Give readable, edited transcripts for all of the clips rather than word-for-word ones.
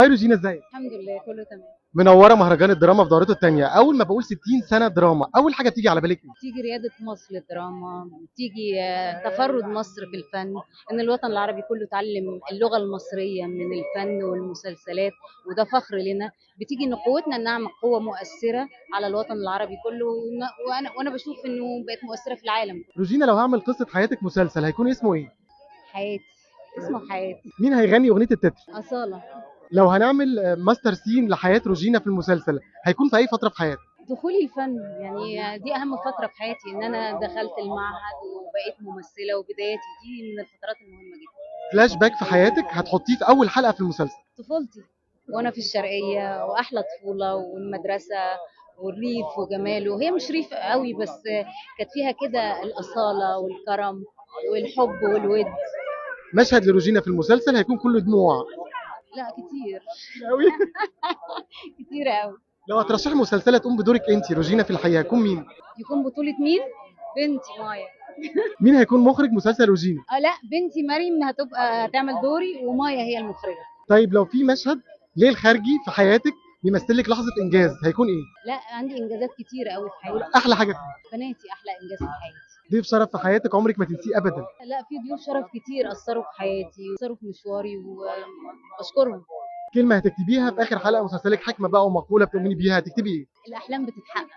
هاي روجينا، ازيك؟ الحمد لله كله تمام. منوره مهرجان الدراما في دورته الثانيه. اول ما بقول 60 سنه دراما، اول حاجه بتيجي على بالك ايه؟ تيجي ريادة مصر للدراما، تيجي تفرد مصر في الفن، ان الوطن العربي كله اتعلم اللغة المصرية من الفن والمسلسلات، وده فخر لنا. بتيجي ان قوتنا نعمل قوة مؤثرة على الوطن العربي كله، وانا بشوف انه بقت مؤثرة في العالم. روجينا، لو هعمل قصه حياتك مسلسل هيكون اسمه ايه؟ حياتي، اسمه حياتي. مين هيغني اغنيه التتر؟ أصالة. لو هنعمل ماستر سين لحياه روجينا في المسلسل هيكون في اي فتره في حياتك؟ دخولي الفن يعني دي اهم فترة في حياتي، ان انا دخلت المعهد وبقيت ممثلة، وبدايتي دي من الفترات المهمة جدا. فلاش باك في حياتك هتحطيه في اول حلقه في المسلسل. طفولتي وانا في الشرقيه، واحلى طفوله، والمدرسه والريف وجماله. هي مش ريف قوي، بس كانت فيها كده الاصاله والكرم والحب والود. مشهد لروجينا في المسلسل هيكون كله دموع. لا كتير. قوي. كتير قوي. لو هترشحي مسلسله تقوم بدورك انت روجينا في الحقيقه هيكون مين؟ يكون بطوله مين؟ بنتي مايا. مين هيكون مخرج مسلسل روجينا؟ لا، بنتي مريم هتعمل دوري، ومايا هي المخرجه. طيب لو في مشهد ليه الخارجي في حياتك بيمثل لك لحظه انجاز هيكون ايه؟ لا، عندي انجازات كتير قوي في حياتي. احلى حاجه فيه؟ بناتي احلى انجاز في حياتي. ضيف شرف في حياتك عمرك ما تنسيه ابدا؟ لا، في ضيوف شرف كتير اثروا في حياتي، واثروا في مشواري، وبشكرهم. كلمه هتكتبيها في اخر حلقه مسلسلك، حكمه بقى ومقوله بتؤمني بيها، هتكتبي ايه؟ الاحلام بتتحقق.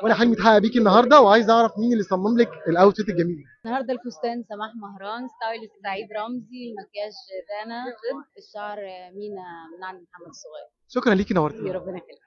وانا حلمي اتحقق بيكي النهارده، وعايز اعرف مين اللي صمم لك الاوتفيت الجميل ده. النهارده الفستان سماح مهران، ستايلست سعيد رمزي، المكياج دانا، الشعر مينا من عند محمد الصغير. شكرا ليكي، نورتيني. ربنا يخليك.